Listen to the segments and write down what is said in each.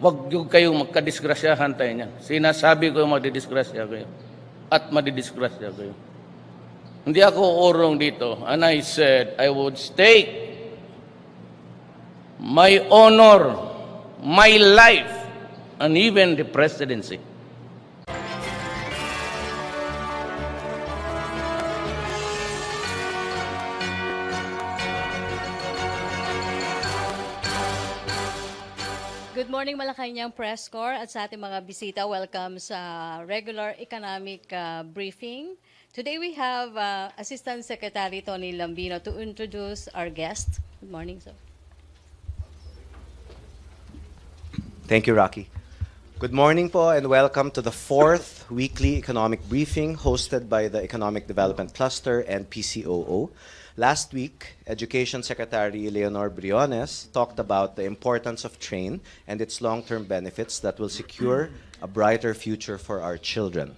Huwag yung kayong magkadisgrasyahan tayo niyan. Sinasabi ko madidisgrasya kayo. At madidisgrasya kayo. Hindi ako urong dito. And I said, I would stake my honor, my life, and even the presidency. Good morning, Malacañang Press Corps at sa ating mga bisita. Welcome sa regular economic briefing. Today we have Assistant Secretary Tony Lambino to introduce our guest. Good morning, sir. Thank you, Rocky. Good morning po and welcome to the fourth weekly economic briefing hosted by the Economic Development Cluster and PCOO. Last week, Education Secretary Leonor Briones talked about the importance of TRAIN and its long-term benefits that will secure a brighter future for our children.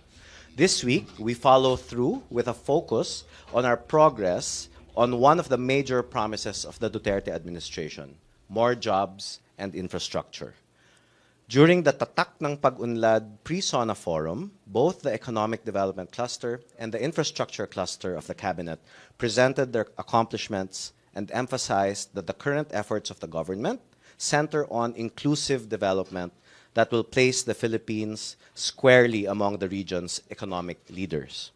This week, we follow through with a focus on our progress on one of the major promises of the Duterte administration, more jobs and infrastructure. During the Tatak ng Pag-unlad pre-SONA forum, both the Economic Development Cluster and the Infrastructure Cluster of the Cabinet presented their accomplishments and emphasized that the current efforts of the government center on inclusive development that will place the Philippines squarely among the region's economic leaders.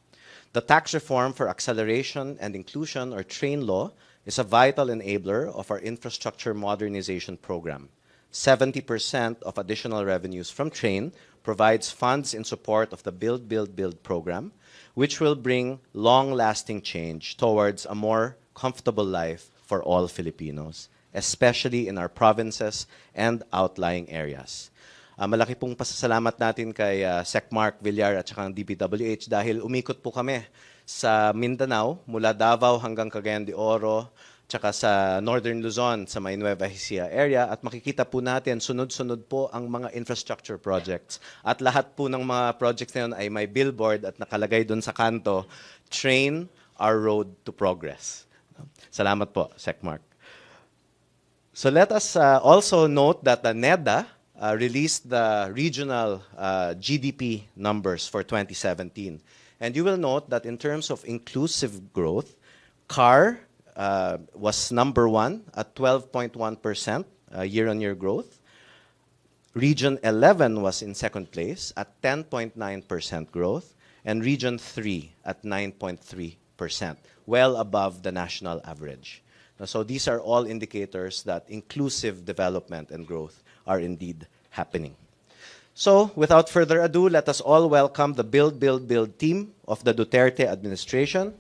The tax reform for acceleration and inclusion, or TRAIN law, is a vital enabler of our infrastructure modernization program. 70% of additional revenues from TRAIN provides funds in support of the Build, Build, Build program, which will bring long-lasting change towards a more comfortable life for all Filipinos, especially in our provinces and outlying areas. Malaki pong pasasalamat natin kay Sec Mark Villar at saka ng DPWH dahil umikot po kami sa Mindanao mula Davao hanggang Cagayan de Oro, tsaka sa Northern Luzon, sa may Nueva Ecija area, at makikita po natin sunod-sunod po ang mga infrastructure projects. At lahat po ng mga projects na yun ay may billboard at nakalagay doon sa kanto, Train Our Road to Progress. Salamat po, Sec Mark. So let us also note that the NEDA released the regional GDP numbers for 2017. And you will note that in terms of inclusive growth, CAR was number one at 12.1% year-on-year growth. Region 11 was in second place at 10.9% growth, and Region 3 at 9.3%, well above the national average. So these are all indicators that inclusive development and growth are indeed happening. So without further ado, let us all welcome the Build, Build, Build team of the Duterte administration,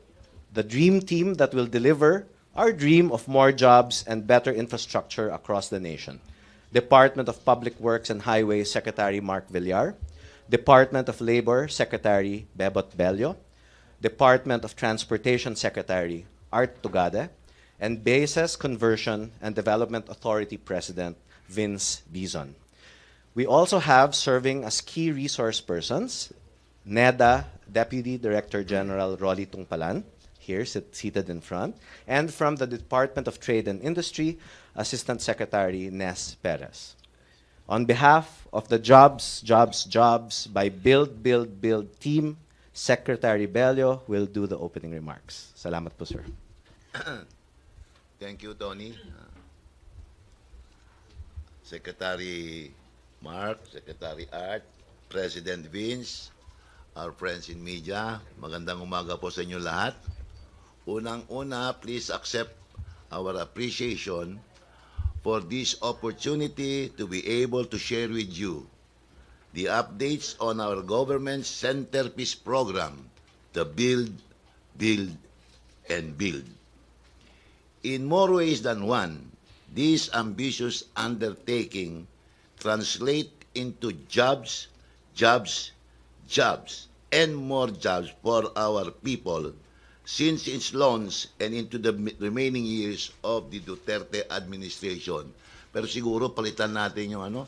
the dream team that will deliver our dream of more jobs and better infrastructure across the nation. Department of Public Works and Highways Secretary Mark Villar, Department of Labor Secretary Bebot Bello, Department of Transportation Secretary Art Tugade, and Bases Conversion and Development Authority President Vince Bizon. We also have serving as key resource persons, NEDA Deputy Director General Rolly Tungpalan, here seated in front, and from the Department of Trade and Industry, Assistant Secretary Nes Perez. On behalf of the Jobs, Jobs, Jobs by Build, Build, Build team, Secretary Bello will do the opening remarks. Salamat po, sir. Thank you, Tony. Secretary Mark, Secretary Art, President Vince, our friends in media, magandang umaga po sa inyo lahat. Unang-una, please accept our appreciation for this opportunity to be able to share with you the updates on our government's centerpiece program, the Build, Build, and Build. In more ways than one, this ambitious undertaking translates into jobs, jobs, jobs, and more jobs for our people since its launch and into the remaining years of the Duterte administration. Pero siguro palitan natin yung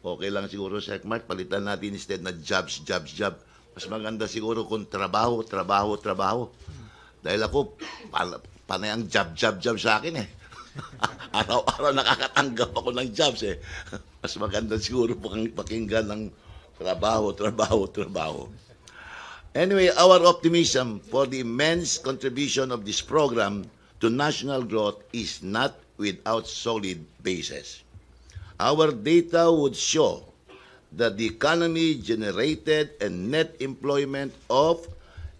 okay lang siguro, Sec Mark, palitan natin instead na jobs, jobs, job. Mas maganda siguro kung trabaho, trabaho, trabaho. Dahil ako, panay ang job, job, job sa akin eh. Araw-araw nakakatanggap ako ng jobs eh. Mas maganda siguro pakinggan ng trabaho, trabaho, trabaho. Anyway, our optimism for the immense contribution of this program to national growth is not without solid basis. Our data would show that the economy generated a net employment of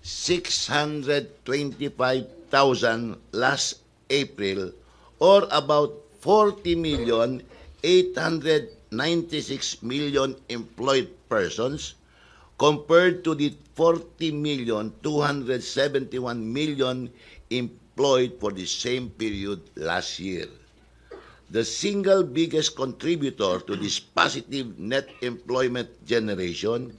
625,000 last April, or about 40,896,000 employed persons, compared to the 40,271,000 employed for the same period last year. The single biggest contributor to this positive net employment generation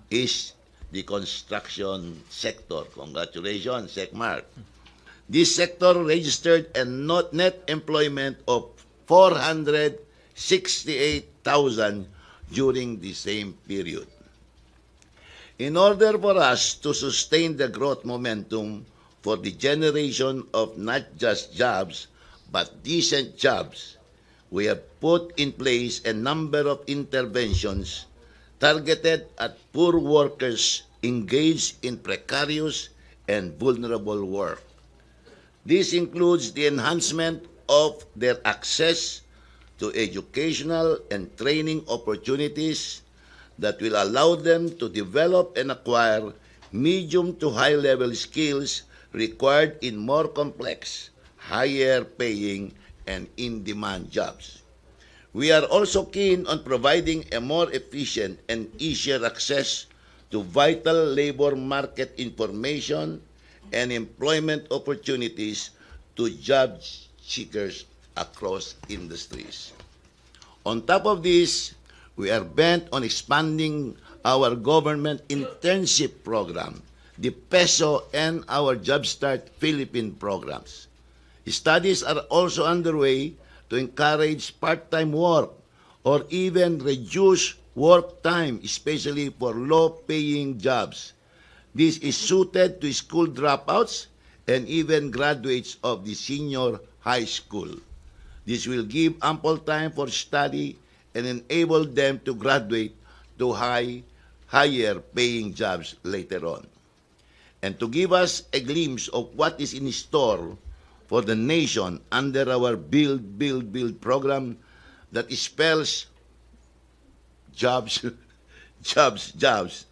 is the construction sector. Congratulations, SecMark. This sector registered a net employment of 468,000 during the same period. In order for us to sustain the growth momentum for the generation of not just jobs, but decent jobs, we have put in place a number of interventions targeted at poor workers engaged in precarious and vulnerable work. This includes the enhancement of their access to educational and training opportunities that will allow them to develop and acquire medium to high-level skills required in more complex, higher-paying, and in-demand jobs. We are also keen on providing a more efficient and easier access to vital labor market information and employment opportunities to job seekers across industries. On top of this, we are bent on expanding our government internship program, the PESO, and our Jumpstart Philippine programs. Studies are also underway to encourage part-time work or even reduce work time, especially for low-paying jobs. This is suited to school dropouts and even graduates of the senior high school. This will give ample time for study and enable them to graduate to higher paying jobs later on. And to give us a glimpse of what is in store for the nation under our Build, Build, Build program that spells jobs, jobs, jobs,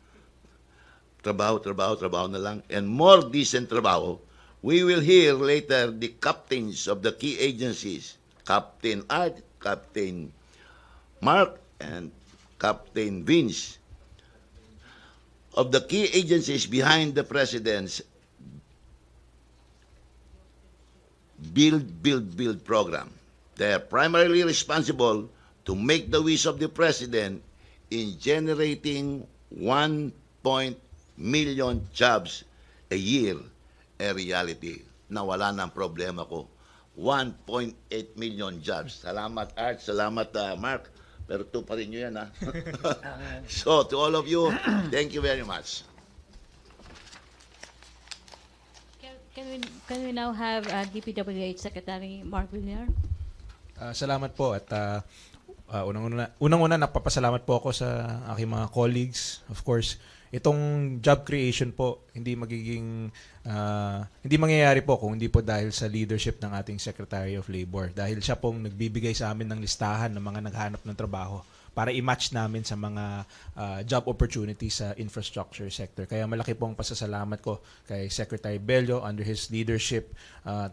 trabaho, trabaho, trabaho na lang, and more decent trabaho, we will hear later the captains of the key agencies, Captain Art, Captain Mark, and Captain Vince, of the key agencies behind the President's Build, Build, Build program. They are primarily responsible to make the wish of the President in generating 1 million jobs a year a reality. Nawala ng problema ko. 1.8 million jobs. Salamat, Art. Salamat, Mark. Pero ito pa rin nyo yan, ha? So, to all of you, thank you very much. Can we now have DPWH Secretary Mark Villar? Salamat po at unang-una napapasalamat po ako sa aking mga colleagues. Of course, itong job creation po hindi mangyayari po kung hindi po dahil sa leadership ng ating Secretary of Labor. Dahil siya pong nagbibigay sa amin ng listahan ng mga naghahanap ng trabaho para i-match namin sa mga job opportunities sa infrastructure sector. Kaya malaki pong pasasalamat ko kay Secretary Bello. Under his leadership,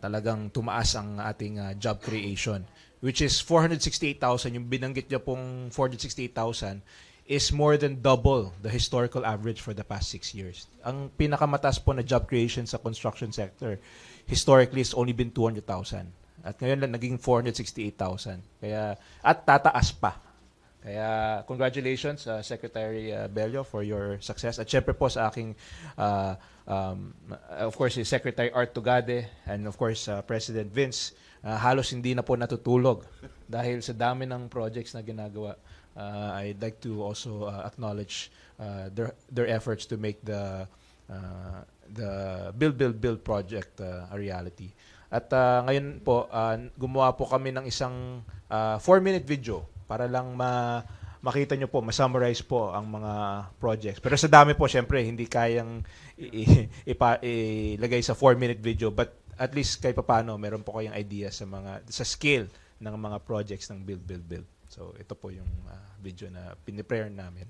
talagang tumaas ang ating job creation, which is 468,000. Yung binanggit niya pong 468,000 is more than double the historical average for the past 6 years. Ang pinakamataas po na job creation sa construction sector historically has only been 200,000. At ngayon lang naging 468,000. Kaya, at tataas pa. Kaya congratulations Secretary Bello for your success. At syempre po sa aking of course si Secretary Art Tugade and of course President Vince, halos hindi na po natutulog dahil sa dami ng projects na ginagawa. I'd like to also acknowledge their efforts to make the Build project a reality. At ngayon po, gumawa po kami ng isang 4-minute video para lang makita nyo po, ma-summarize po ang mga projects. Pero sa dami po, syempre, hindi kayang ilagay sa 4-minute video. But at least kahit paano, meron po kayong idea sa scale ng mga projects ng build. So ito po yung video na piniprepare namin.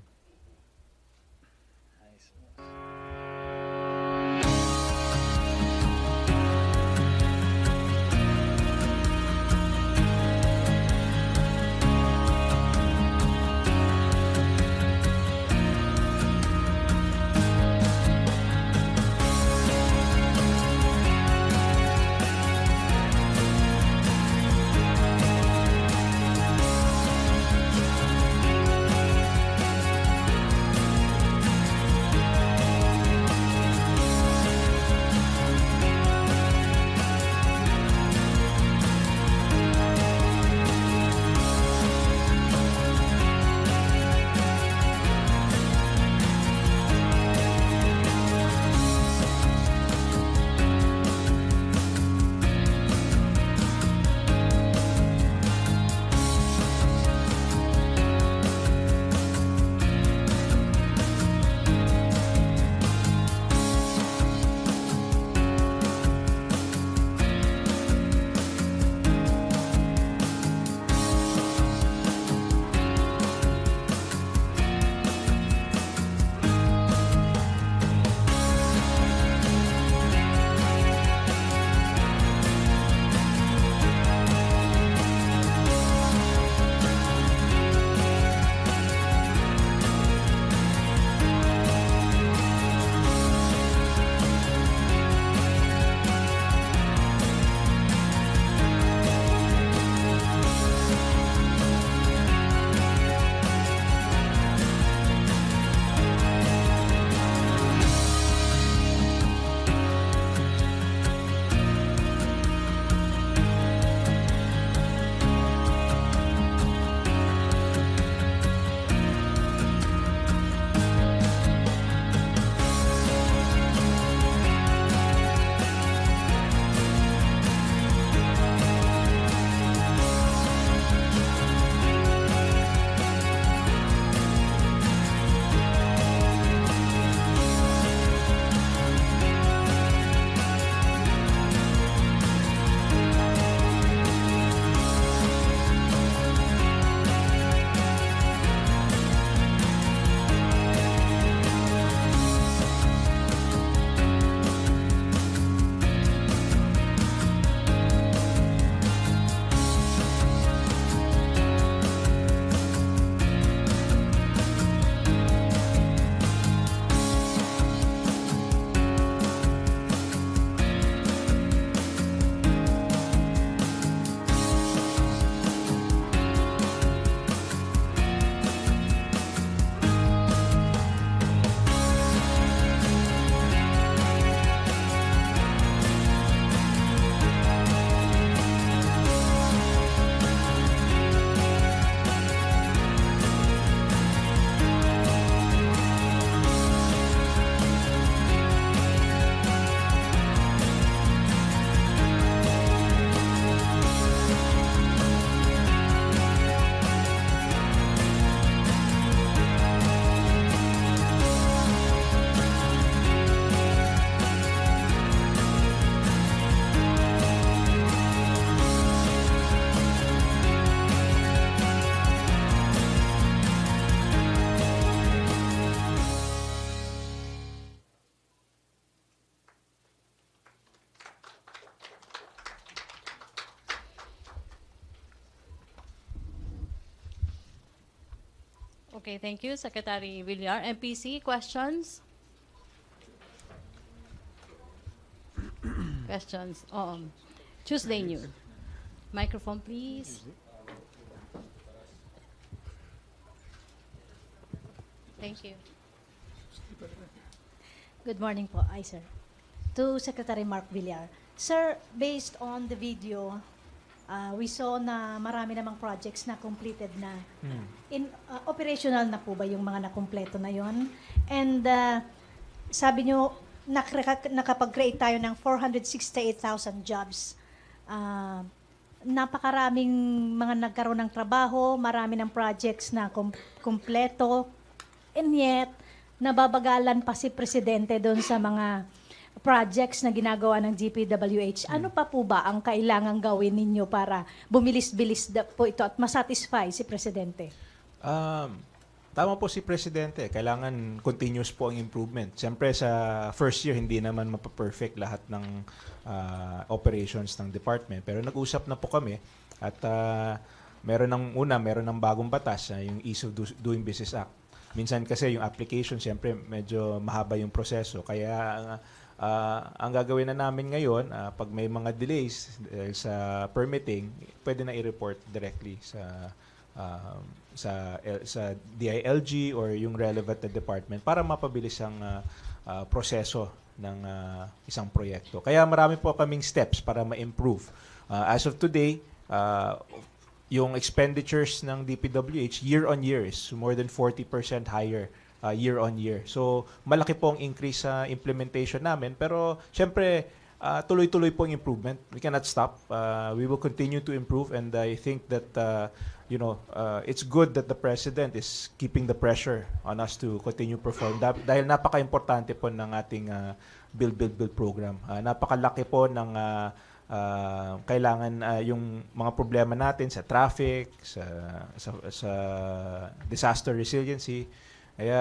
Okay, thank you, Secretary Villar. MPC, questions? Questions? Tuesday New. Microphone, please. Thank you. Good morning po, sir. To Secretary Mark Villar. Sir, based on the video, we saw na marami namang projects na completed na. Operational na po ba yung mga nakumpleto na yon? And sabi nyo, nakapag-create tayo ng 468,000 jobs napakaraming mga nagkaroon ng trabaho, marami ng projects na kumpleto, and yet, nababagalan pa si Presidente doon sa mga projects na ginagawa ng GPWH. Ano pa po ba ang kailangang gawin ninyo para bumilis-bilis po ito at masatisfy si Presidente? Tama po si Presidente. Kailangan continuous po ang improvement. Siyempre sa first year, hindi naman mapaperfect lahat ng operations ng department. Pero nag-usap na po kami at meron ng bagong batas, yung Ease of Doing Business Act. Minsan kasi yung application, siyempre medyo mahaba yung proseso. Kaya ang gagawin na namin ngayon, pag may mga delays sa permitting, pwede na i-report directly sa DILG or yung relevant na department para mapabilis ang proseso ng isang proyekto. Kaya marami po kaming steps para ma-improve. As of today, yung expenditures ng DPWH year on year is more than 40% higher year on year. So malaki po ang increase sa implementation namin, pero syempre tuloy-tuloy po ang improvement. We cannot stop. We will continue to improve, and I think that it's good that the President is keeping the pressure on us to continue perform dahil napaka-importante po ng ating build program. Napakalaki po ng kailangan yung mga problema natin sa traffic, sa disaster resiliency. Kaya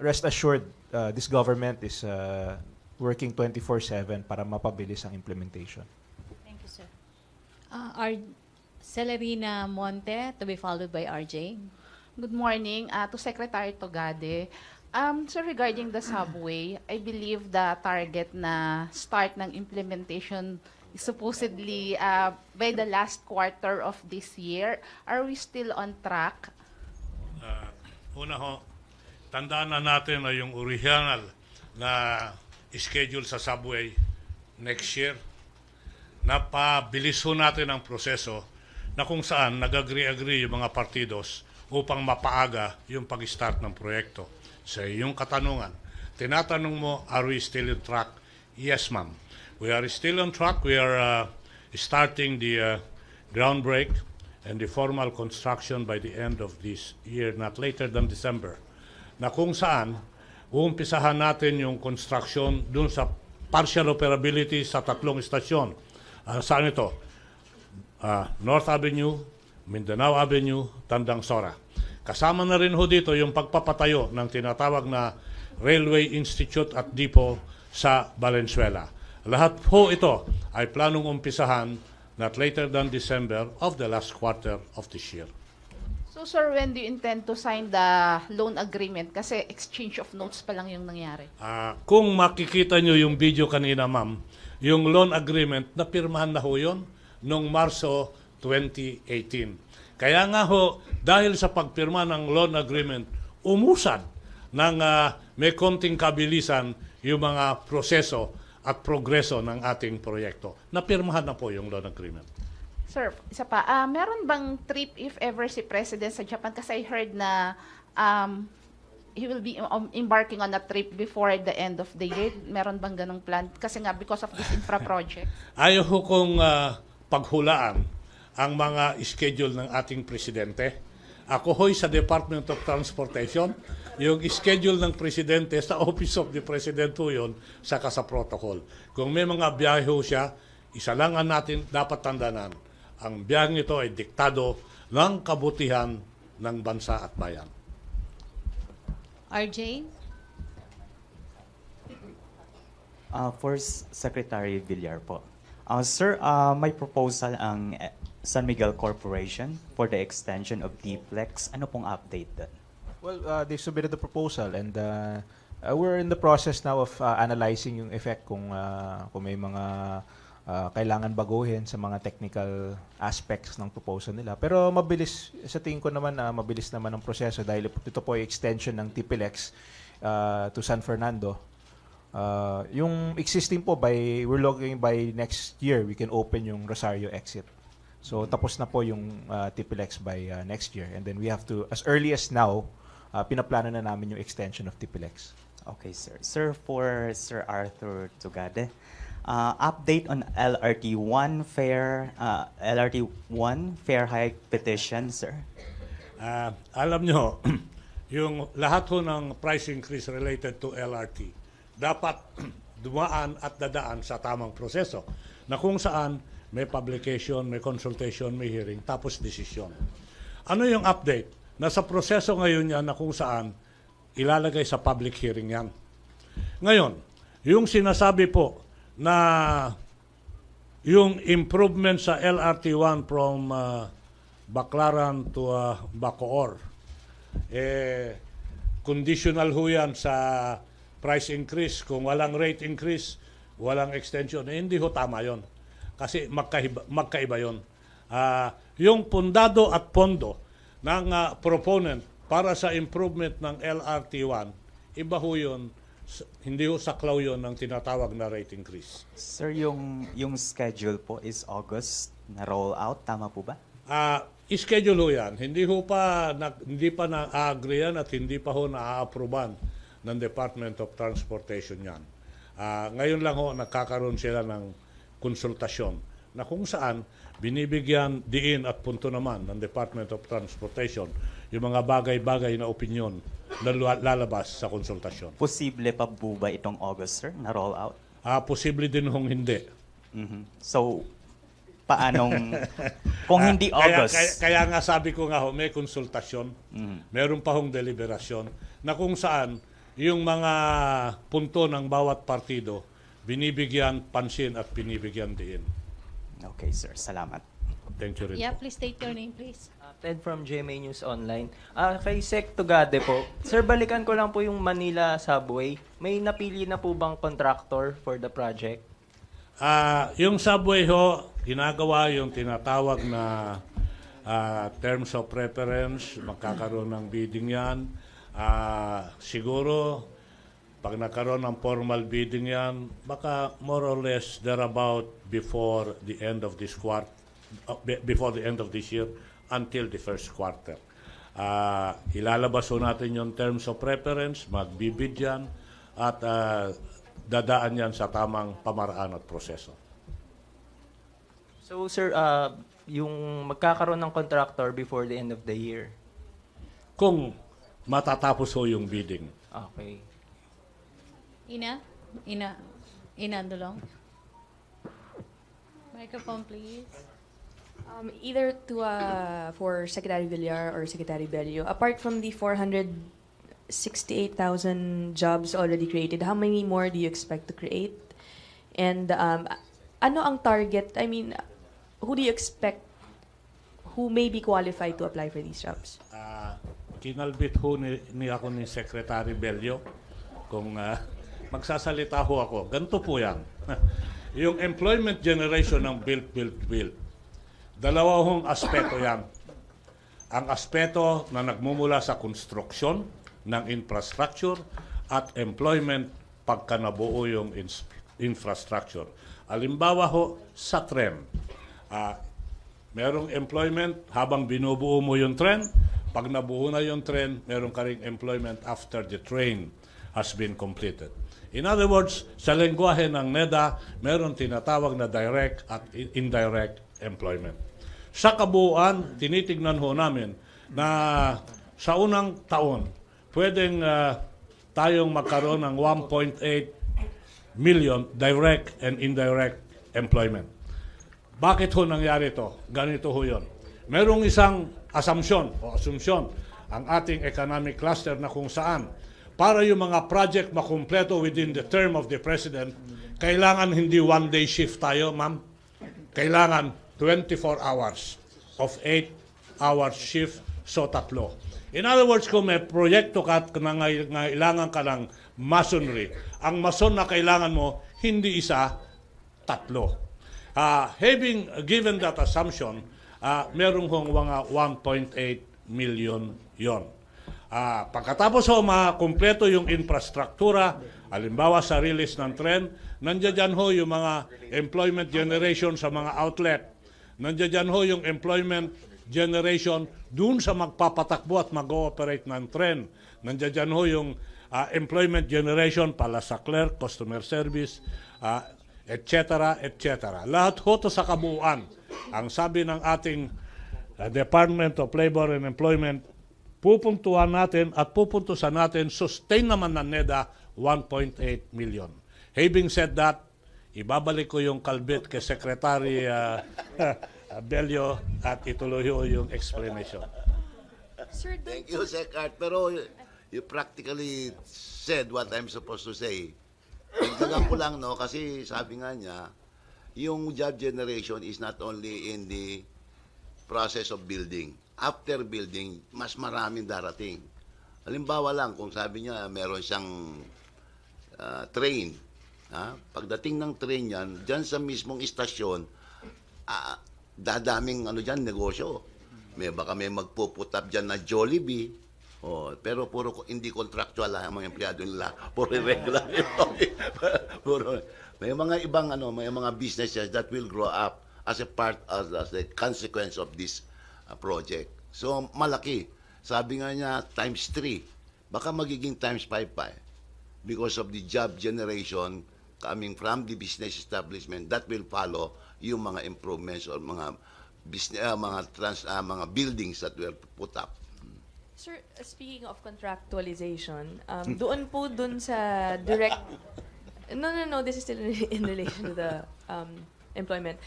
rest assured, this government is working 24/7 para mapabilis ang implementation. Thank you, sir. Celerina Monte, to be followed by RJ. Good morning to Secretary Togade. So regarding the subway, I believe the target na start ng implementation is supposedly by the last quarter of this year. Are we still on track? Una ho, tandaan na natin na yung original na schedule sa subway next year, napabilis ho natin ang proseso na kung saan nag-agree yung mga partidos upang mapaaga yung pag-start ng proyekto. Sa iyong katanungan, tinatanong mo, are we still on track? Yes, ma'am. We are still on track. We are starting the groundbreak and the formal construction by the end of this year, not later than December, na kung saan uumpisahan natin yung construction dun sa partial operability sa 3 istasyon. Saan ito? North Avenue, Mindanao Avenue, Tandang Sora. Kasama na rin ho dito yung pagpapatayo ng tinatawag na Railway Institute at Depot sa Valenzuela. Lahat ho ito ay planong umpisahan not later than December of the last quarter of this year. So sir, when do you intend to sign the loan agreement? Kasi exchange of notes pa lang yung nangyari. Kung makikita nyo yung video kanina, ma'am, yung loan agreement, napirmahan na ho yun noong Marso 2018. Kaya nga ho, dahil sa pagpirma ng loan agreement, umusad ng may konting kabilisan yung mga proseso at progreso ng ating proyekto. Napirmahan na po yung loan agreement. Sir, isa pa, meron bang trip if ever si President sa Japan? Kasi I heard na he will be embarking on a trip before the end of the year. Meron bang ganong plan? Kasi nga, because of this infra project. Ayaw ho kong paghulaan ang mga schedule ng ating Presidente. Ako ho'y sa Department of Transportation. Yung schedule ng Presidente sa Office of the President ho yun, saka sa protocol. Kung may mga biyahe ho siya, isa lang ang natin dapat tandaan. Ang biyaheng ito ay diktado ng kabutihan ng bansa at bayan. RJ? For Secretary Villar po. Sir, may proposal ang San Miguel Corporation for the extension of D-Flex. Ano pong update doon? Well, they submitted the proposal, and we're in the process now of analyzing yung effect kung may mga kailangan baguhin sa mga technical aspects ng proposal nila. Pero mabilis, sa tingin ko naman, mabilis naman ang proseso dahil ito po ay extension ng TPLEX to San Fernando. Yung existing po, we're looking by next year, we can open yung Rosario exit. So tapos na po yung TPLEX by next year. And then we have to, as early as now, pinaplano na namin yung extension of TPLEX. Okay, sir. Sir, for Sir Arthur Tugade, Update on LRT1 fare hike petition, sir. Alam nyo, yung lahat ho ng price increase related to LRT, dapat dumaan at dadaan sa tamang proseso na kung saan may publication, may consultation, may hearing, tapos desisyon. Ano yung update? Nasa proseso ngayon yan na kung saan ilalagay sa public hearing yan. Ngayon, yung sinasabi po na yung improvement sa LRT1 from Baclaran to Bacoor, conditional ho yan sa price increase. Kung walang rate increase, walang extension, hindi ho tama yon. Kasi magkaiba yon. Yung pundado at pondo ng proponent para sa improvement ng LRT1, iba ho yun. Hindi ho saklaw yun ng tinatawag na rate increase. Sir, yung schedule po is August na roll out, tama po ba? Schedule ho yan. Hindi pa na-agree yan at hindi pa ho na-approvean ng Department of Transportation yan. Ngayon lang ho nagkakaroon sila ng konsultasyon na kung saan binibigyan diin at punto naman ng Department of Transportation yung mga bagay-bagay na opinyon na lalabas sa konsultasyon. Posible pa po ba itong August, sir, na roll out? Posible din hong hindi. So, paanong, kung hindi August? Kaya nga sabi ko nga ho, may konsultasyon, meron pa hong deliberasyon, na kung saan yung mga punto ng bawat partido, binibigyan pansin at binibigyan diin. Okay, sir. Salamat. Thank you rin Yeah, po. please state your name, please. Ted from GMA News Online. Kay Sec Tugade po. Sir, balikan ko lang po yung Manila Subway. May napili na po bang contractor for the project? Yung subway ho, ginagawa yung tinatawag na terms of preference, magkakaroon ng bidding yan. Siguro, pag nagkaroon ng formal bidding yan, baka more or less thereabout before the end of this year until the first quarter. Ilalabas ho natin yung terms of preference, magbibid yan, at dadaan yan sa tamang pamaraan at proseso. So, sir, yung magkakaroon ng contractor before the end of the year? Kung matatapos ho yung bidding. Okay. Ina Andulong. Microphone, please. Either to for Secretary Villar or Secretary Bello, apart from the 468,000 jobs already created, how many more do you expect to create? And ano ang target? I mean, who do you expect who may be qualified to apply for these jobs? Kinalbit ho ni ako ni Secretary Bello kung magsasalita ho ako. Ganito po yan. Yung employment generation ng build. Dalawa hong aspeto yan. Ang aspeto na nagmumula sa construction ng infrastructure at employment pagka nabuo yung infrastructure. Halimbawa ho, sa tren. Merong employment habang binubuo mo yung tren. Pag nabuo na yung tren, meron ka ring employment after the train has been completed. In other words, sa lengguwahe ng NEDA, meron tinatawag na direct at indirect employment. Sa kabuuan, tinitignan ho namin na sa unang taon, pwedeng tayong magkaroon ng 1.8 million direct and indirect employment. Bakit ho nangyari ito? Ganito ho yun. Merong isang assumption ang ating economic cluster na kung saan para yung mga project makumpleto within the term of the President, kailangan hindi one-day shift tayo, ma'am. Kailangan 24 hours of 8 hours shift, so 3. In other words, kung may proyekto ka na kailangan ka ng masonry, ang mason na kailangan mo, hindi isa, 3. Having given that assumption, merong hong mga 1.8 million yon. Pagkatapos ho makumpleto yung infrastruktura, halimbawa sa release ng tren, nandiyan ho yung mga employment generation sa mga outlet. Nandiyan ho yung employment generation dun sa magpapatakbo at mag-ooperate ng tren. Nandiyan ho yung employment generation pala sa clerk, customer service, etc., etc. Lahat ho to sa kabuuan. Ang sabi ng ating Department of Labor and Employment, pupuntuhan natin at pupuntusan natin, sustain naman ng NEDA, 1.8 million. Having said that, ibabalik ko yung kalbit kay Secretary Bello at ituloy ho yung explanation. Sir, Thank you, Sec Art. Pero you practically said what I'm supposed to say. Tignan ko lang, no, kasi sabi nga niya, yung job generation is not only in the process of building. After building, mas maraming darating. Halimbawa lang, kung sabi niya, meron siyang train. Pagdating ng train yan, dyan sa mismong istasyon, dadaming negosyo. Baka may magpuputap dyan na Jollibee. Pero puro hindi contractual ang mga empleyado nila, puro regular employee. May mga ibang may mga businesses that will grow up as a part as a consequence of this project. So malaki. Sabi nga niya times 3. Baka magiging times 5 pa because of the job generation coming from the business establishment that will follow yung mga improvements or mga business mga buildings that were put up. Sir, speaking of contractualization, doon sa direct... No, this is still in relation to the employment.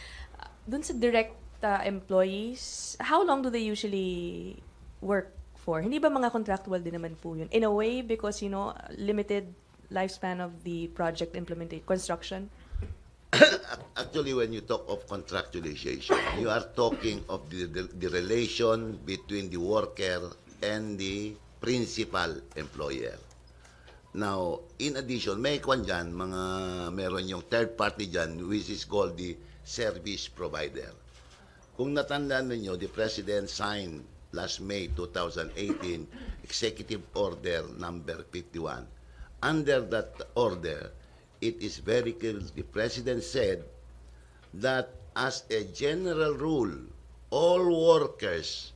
Doon sa direct employees, how long do they usually work for? Hindi ba mga contractual din naman po yun? In a way, because, limited lifespan of the project implementation, construction? Actually, when you talk of contractualization, you are talking of the relation between the worker and the principal employer. Now, in addition, may meron yung third party dyan, which is called the service provider. Kung natandaan ninyo, the President signed last May 2018 Executive Order number 51. Under that order, it is very clear, the President said that as a general rule, all workers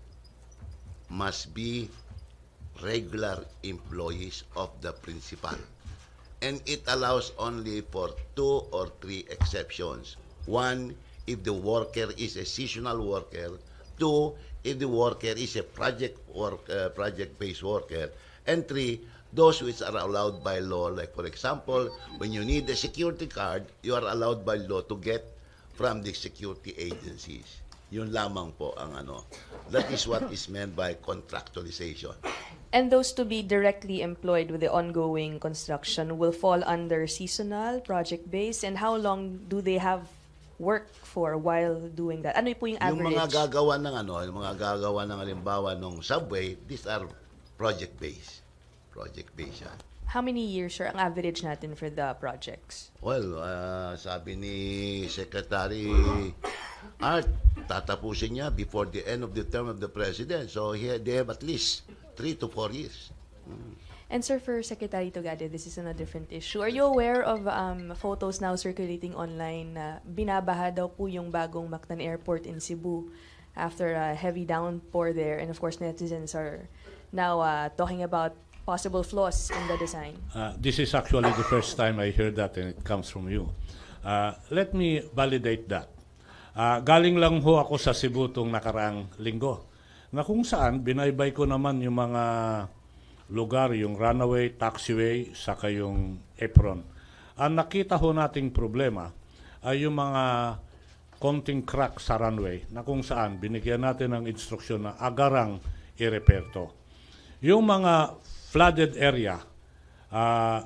must be regular employees of the principal. And it allows only for 2 or 3 exceptions. 1, if the worker is a seasonal worker. 2, if the worker is a project-based worker. And 3, those which are allowed by law. Like for example, when you need a security card, you are allowed by law to get from the security agencies. Yun lamang po ang That is what is meant by contractualization. And those to be directly employed with the ongoing construction will fall under seasonal, project-based, and how long do they have work for while doing that? Ano po yung average? Yung mga gagawa ng halimbawa ng subway, these are project-based. Project-based yan. How many years, sir, ang average natin for the projects? Well, sabi ni Secretary Art, tatapusin niya before the end of the term of the President. So they have at least 3 to 4 years. And sir, for Secretary Togade, this is on a different issue. Are you aware of photos now circulating online na binabaha daw po yung bagong Mactan Airport in Cebu after a heavy downpour there? And of course, netizens are now talking about possible flaws in the design. This is actually the first time I heard that, and it comes from you. Let me validate that. Galing lang ho ako sa Cebu tong nakaraang linggo, na kung saan binaybay ko naman yung mga lugar, yung runway, taxiway, saka yung apron. Ang nakita ho nating problema ay yung mga konting crack sa runway, na kung saan binigyan natin ng instruksyon na agarang i-repair to. Yung mga flooded area,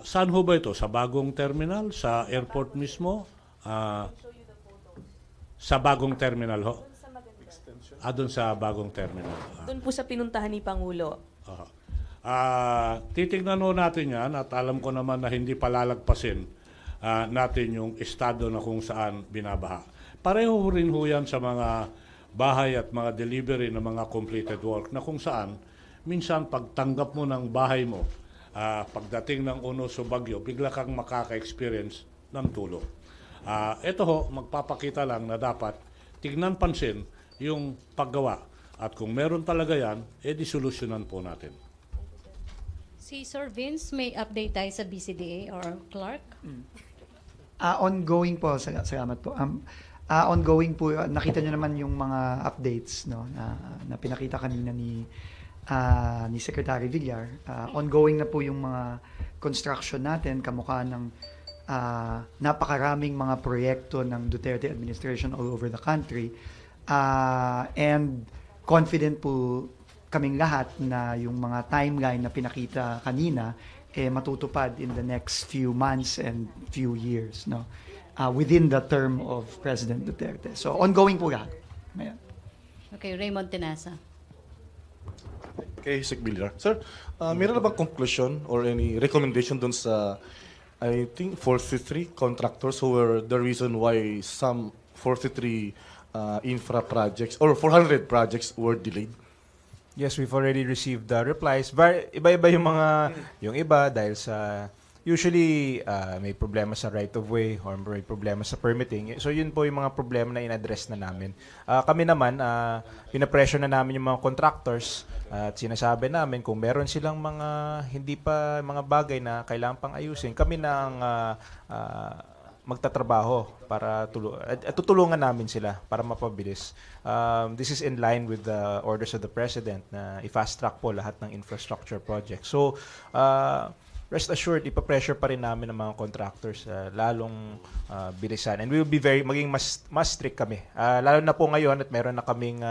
saan ho ba ito? Sa bagong terminal? Sa airport mismo? Sa bagong terminal ho? Doon sa bagong terminal. Doon po sa pinuntahan ni Pangulo. Titignan ho natin yan at alam ko naman na hindi palalagpasin natin yung estado na kung saan binabaha. Pareho rin ho yan sa mga bahay at mga delivery ng mga completed work na kung saan minsan pagtanggap mo ng bahay mo, pagdating ng unos o bagyo, bigla kang makaka-experience ng tulo. Ito ho, magpapakita lang na dapat tignan pansin yung paggawa. At kung meron talaga yan, disolusyonan po natin. Si Sir Vince, may update tayo sa BCDA or Clark? Ongoing po, salamat po. Ongoing po, nakita niyo naman yung mga updates no na pinakita kanina ni Secretary Villar. Ongoing na po yung mga construction natin, kamukha ng napakaraming mga proyekto ng Duterte administration all over the country. And confident po kaming lahat na yung mga timeline na pinakita kanina matutupad in the next few months and few years, no? Within the term of President Duterte. So, ongoing po lahat. Ayan. Okay, Raymond Tenasa. Okay, Sec. Villar. Sir, meron na bang conclusion or any recommendation dun sa, I think, 43 contractors who were the reason why some 43 infra projects or 400 projects were delayed? Yes, we've already received the replies. Iba-iba yung iba dahil sa usually may problema sa right of way or may problema sa permitting. So yun po yung mga problema na in-address na namin. Kami naman pina-pressure na namin yung mga contractors at sinasabi namin kung meron silang mga hindi pa mga bagay na kailangan pang ayusin, kami na ang magtatrabaho para tutulungan namin sila para mapabilis. This is in line with the orders of the President na i-fast track po lahat ng infrastructure projects. So, rest assured, ipa-pressure pa rin namin ng mga contractors lalong bilisan. And we will be maging mas strict kami. Lalo na po ngayon at meron na kaming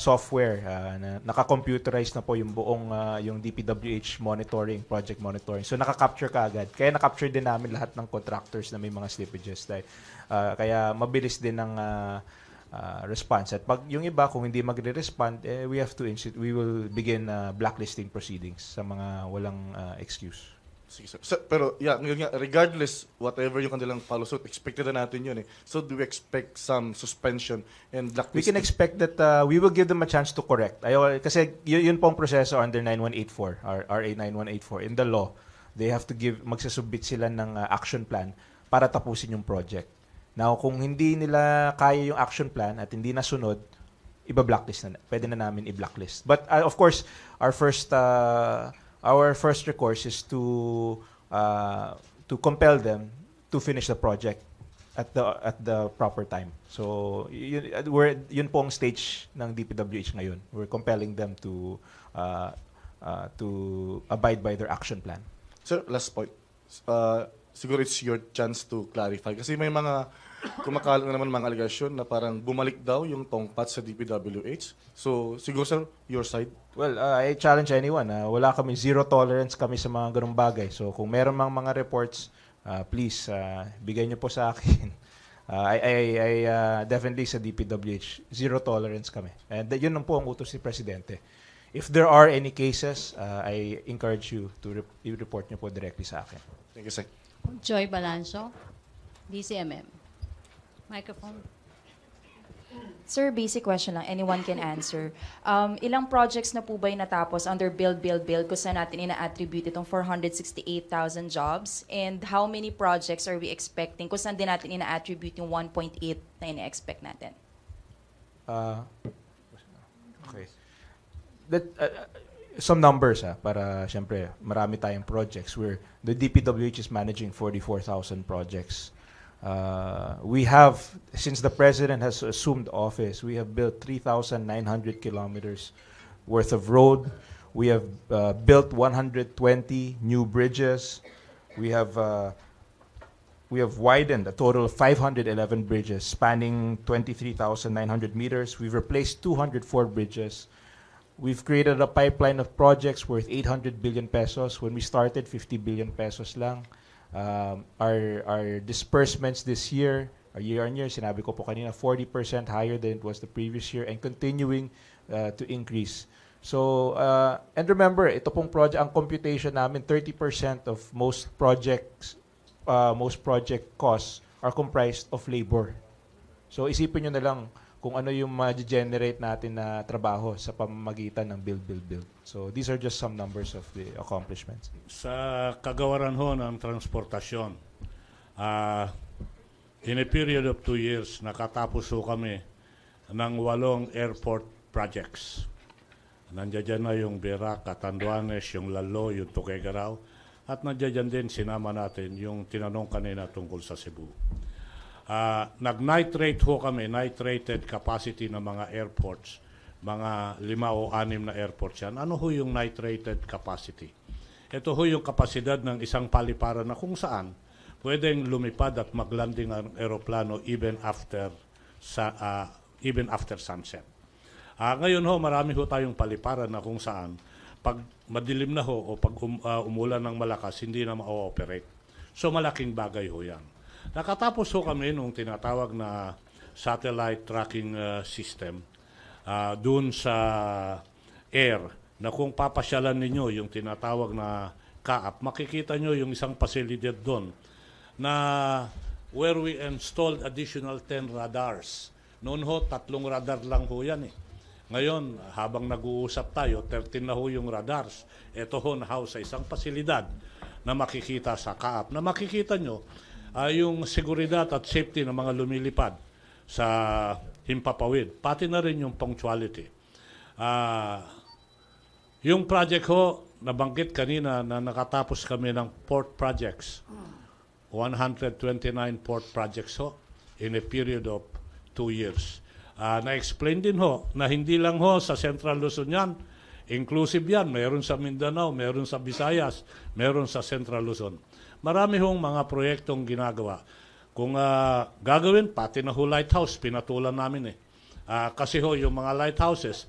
software na naka-computerize na po yung buong yung DPWH monitoring, project monitoring. So naka-capture ka agad. Kaya na-capture din namin lahat ng contractors na may mga slippages. Kaya mabilis din ang response. At pag yung iba kung hindi magre-respond, we will begin blacklisting proceedings sa mga walang excuse. Sige, sir. Pero regardless, whatever yung kanilang follow suit, expected na natin yun eh. So do we expect some suspension and blacklisting? We can expect that we will give them a chance to correct. Kasi yun po ang proseso under 9184, RA 9184. In the law, they have to magsasubmit sila ng action plan para tapusin yung project. Now, kung hindi nila kaya yung action plan at hindi nasunod, iba-blacklist na. Pwede na namin i-blacklist. But of course, our first recourse is to compel them to finish the project at the proper time. So yun po ang stage ng DPWH ngayon. We're compelling them to abide by their action plan. Sir, last point. Siguro it's your chance to clarify kasi may mga kumakalat na naman mga allegation na parang bumalik daw yung tongpat sa DPWH. So siguro sir, your side. Well, I challenge anyone. Wala kami, zero tolerance kami sa mga ganung bagay. So kung meron mang mga reports, please bigay niyo po sa akin. I definitely sa DPWH, zero tolerance kami. And yun lang po ang utos ni Presidente. If there are any cases, I encourage you to i-report niyo po directly sa akin. Thank you, sir. Joy Balancio, DCMM. Microphone. Sir, basic question lang. Anyone can answer. Ilang projects na po ba yung natapos under Build, kung saan natin ina-attribute itong 468,000 jobs? And how many projects are we expecting kung saan din natin ina-attribute yung 1.8 na ina-expect natin? Okay. Some numbers para siyempre marami tayong projects where the DPWH is managing 44,000 projects. We have, since the President has assumed office, we have built 3,900 kilometers worth of road. We have built 120 new bridges. We have widened a total of 511 bridges spanning 23,900 meters. We've replaced 204 bridges. We've created a pipeline of projects worth 800 billion pesos. When we started, 50 billion pesos lang. Our disbursements this year, year-on-year, sinabi ko po kanina, 40% higher than it was the previous year and continuing to increase. So, and remember, ito pong project, ang computation namin, 30% of most project costs are comprised of labor. So, isipin nyo na lang kung ano yung ma-generate natin na trabaho sa pamamagitan ng build. So these are just some numbers of the accomplishments. Sa kagawaran ho ng transportasyon, in a period of 2 years, nakatapos ho kami ng 8 airport projects. Nandiyan na yung Bera, Catanduanes, yung Lalo, yung Tuquegarao. At nandiyan din sinama natin yung tinanong kanina tungkol sa Cebu. Nag-nitrate ho kami, nitrated capacity ng mga airports, mga 5 o 6 na airports yan. Ano ho yung nitrated capacity? Ito ho yung kapasidad ng isang paliparan na kung saan pwedeng lumipad at maglanding ang aeroplano even after sunset. Ngayon ho, marami ho tayong paliparan na kung saan pag madilim na ho o pag umulan ng malakas, hindi na ma-ooperate. So malaking bagay ho yan. Nakatapos ho kami nung tinatawag na satellite tracking system doon sa air na kung papasyalan ninyo yung tinatawag na CAAP, makikita nyo yung isang pasilidad doon na where we installed additional 10 radars. Noon ho, 3 radar lang ho yan eh. Ngayon, habang nag-uusap tayo, 13 na ho yung radars. Ito ho na ho sa isang pasilidad na makikita sa CAAP. Na makikita nyo yung seguridad at safety ng mga lumilipad sa himpapawid. Pati na rin yung punctuality. Yung project ho, nabanggit kanina na nakatapos kami ng port projects. 129 port projects ho in a period of 2 years. Na-explain din ho na hindi lang ho sa Central Luzon yan, inclusive yan, meron sa Mindanao, meron sa Visayas, meron sa Central Luzon. Marami hong mga proyektong ginagawa. Kung gagawin, pati na ho lighthouse, pinatulan namin eh. Kasi ho, yung mga lighthouses,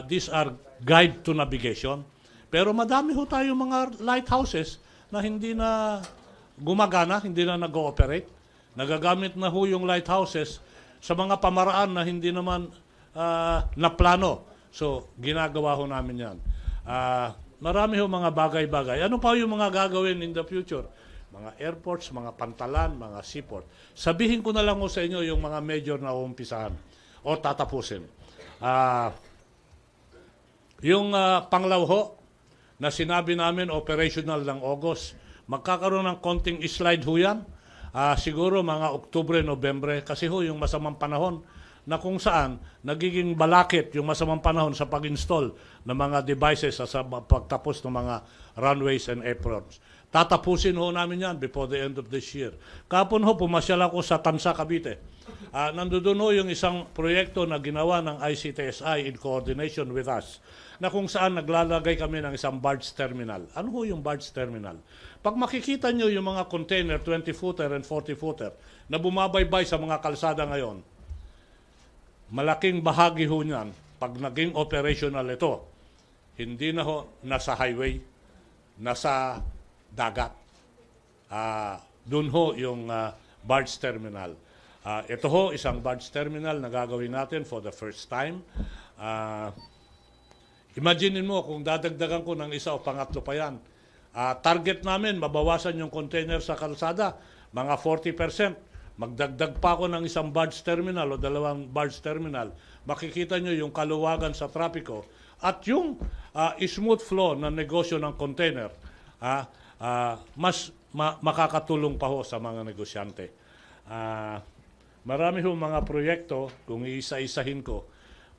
these are guide to navigation. Pero madami ho tayong mga lighthouses na hindi na gumagana, hindi na nag-ooperate. Nagagamit na ho yung lighthouses sa mga pamaraan na hindi naman naplano. So, ginagawa ho namin yan. Marami ho mga bagay-bagay. Ano pa yung mga gagawin in the future? Mga airports, mga pantalan, mga seaport. Sabihin ko na lang ho sa inyo yung mga major na uumpisahan o tatapusin. Yung Panglao ho, na sinabi namin operational ng August, magkakaroon ng konting slide ho yan. Siguro mga Oktubre, Nobyembre, kasi ho yung masamang panahon na kung saan nagiging balakit yung masamang panahon sa pag-install ng mga devices sa pagtapos ng mga runways and aprons. Tatapusin ho namin yan before the end of this year. Kapon ho, pumasyal ako sa Tansa, Cavite. Nandoon ho yung isang proyekto na ginawa ng ICTSI in coordination with us, na kung saan naglalagay kami ng isang barge terminal. Ano ho yung barge terminal? Pag makikita nyo yung mga container, 20-footer and 40-footer, na bumabaybay sa mga kalsada ngayon, malaking bahagi ho niyan, pag naging operational ito, hindi na ho nasa highway, nasa dagat. Doon ho yung barge terminal. Ito ho, isang barge terminal na gagawin natin for the first time. Imaginin mo kung dadagdagan ko ng isa o pangatlo pa yan. Target namin, mabawasan yung container sa kalsada, mga 40%. Magdagdag pa ako ng isang barge terminal o 2 barge terminal. Makikita nyo yung kaluwagan sa trapiko at yung smooth flow ng negosyo ng container. Mas makakatulong pa ho sa mga negosyante. Marami ho mga proyekto, kung iisa-isahin ko,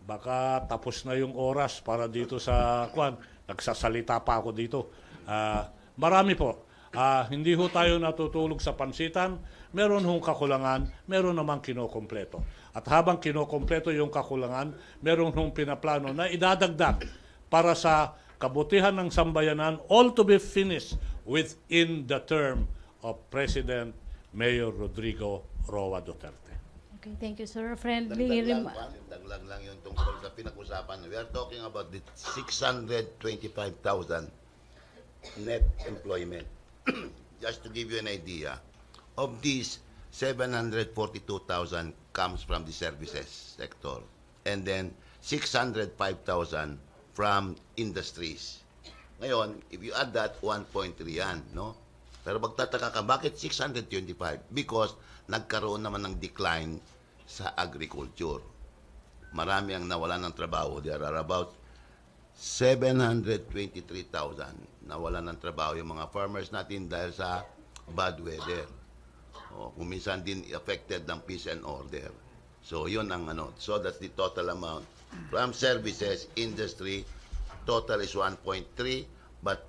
baka tapos na yung oras para dito sa kwan. Nagsasalita pa ako dito. Marami po. Hindi ho tayo natutulog sa pansitan. Meron hong kakulangan, meron namang kinokompleto. At habang kinokompleto yung kakulangan, meron hong pinaplano na idadagdag para sa kabutihan ng sambayanan, all to be finished within the term of President Mayor Rodrigo Roa Duterte. Okay, thank you, sir. Friendly Daglag lang yung tungkol sa pinag-usapan. We are talking about the 625,000 net employment. Just to give you an idea, of these, 742,000 comes from the services sector, and then 605,000 from industries. Ngayon, if you add that, 1.3 yan, no? Pero magtataka ka, bakit 625? Because nagkaroon naman ng decline sa agriculture. Marami ang nawalan ng trabaho. There are about 723,000 nawalan ng trabaho yung mga farmers natin dahil sa bad weather. Kung minsan din affected ng peace and order. So, yun ang ano. So, that's the total amount. From services, industry, total is 1.3. but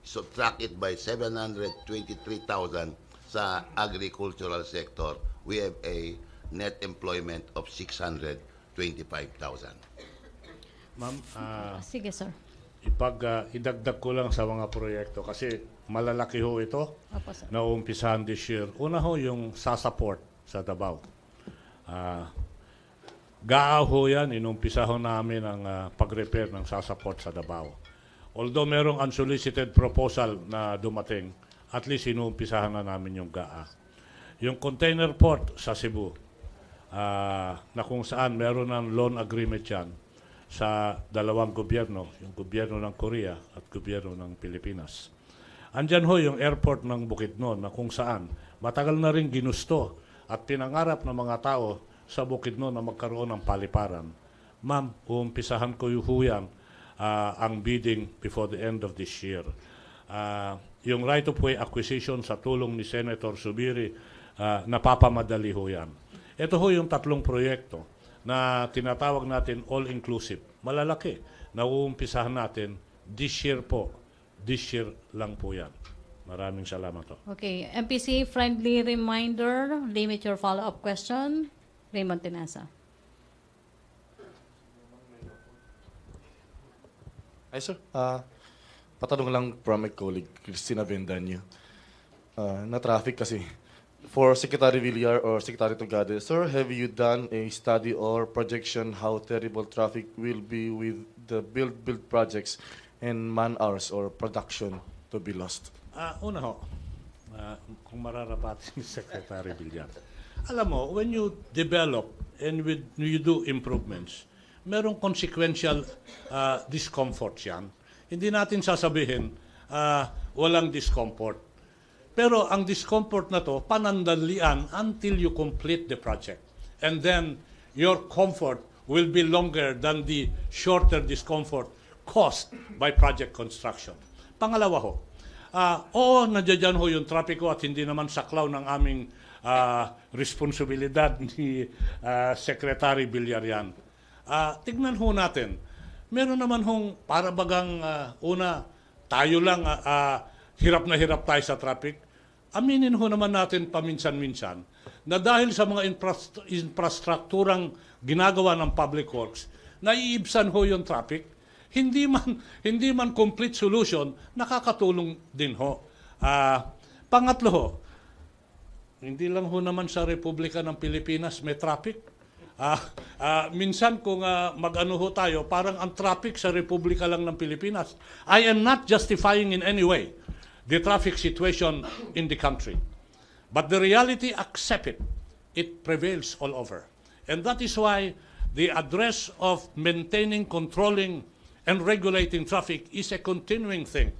subtract it by 723,000 sa agricultural sector, we have a net employment of 625,000. Ma'am, Sige, sir. idagdag ko lang sa mga proyekto kasi malalaki ho ito Opo, sir. na uumpisahan this year. Una ho yung Sasaport sa Davao. GAA ho yan, inumpisa ho namin ang pag-repair ng Sasaport sa Davao. Although merong unsolicited proposal na dumating, at least inuumpisahan na namin yung GAA. Yung container port sa Cebu, na kung saan meron ng loan agreement yan sa dalawang gobyerno, yung gobyerno ng Korea at gobyerno ng Pilipinas. Andyan ho yung airport ng Bukidnon na kung saan matagal na rin ginusto at pinangarap ng mga tao sa Bukidnon na magkaroon ng paliparan. Ma'am, uumpisahan ko yung huyan ang bidding before the end of this year. Yung right-of-way acquisition sa tulong ni Senator Subiri, napapamadali ho yan. Ito ho yung 3 proyekto na tinatawag natin all-inclusive. Malalaki na uumpisahan natin this year po. This year lang po yan. Maraming salamat po. Okay, MPC, friendly reminder, limit your follow-up question. Raymond Tenasa. Hi, sir. Patanong lang from my colleague, Cristina Bendanyo. Na-traffic kasi. For Secretary Villar or Secretary Tugade, sir, have you done a study or projection how terrible traffic will be with the build projects and man-hours or production to be lost? Una ho, kung mararapat ni Secretary Villar. Alam mo, when you develop and when you do improvements, merong consequential discomfort yan. Hindi natin sasabihin walang discomfort. Pero ang discomfort na to, panandalian until you complete the project. And then, your comfort will be longer than the shorter discomfort caused by project construction. Pangalawa ho, oo, nandiyan ho yung trapiko at hindi naman saklaw ng aming responsibilidad ni Secretary Villar yan. Tignan ho natin, meron naman hong para bagang una, tayo lang hirap na hirap tayo sa traffic. Aminin ho naman natin paminsan-minsan na dahil sa mga infrastrukturang ginagawa ng public works, naiibsan ho yung traffic, hindi man complete solution, nakakatulong din ho. Pangatlo ho, hindi lang ho naman sa Republika ng Pilipinas may traffic. Minsan kung mag-ano ho tayo, parang ang traffic sa Republika lang ng Pilipinas. I am not justifying in any way the traffic situation in the country. But the reality, accept it. It prevails all over. And that is why the address of maintaining, controlling, and regulating traffic is a continuing thing.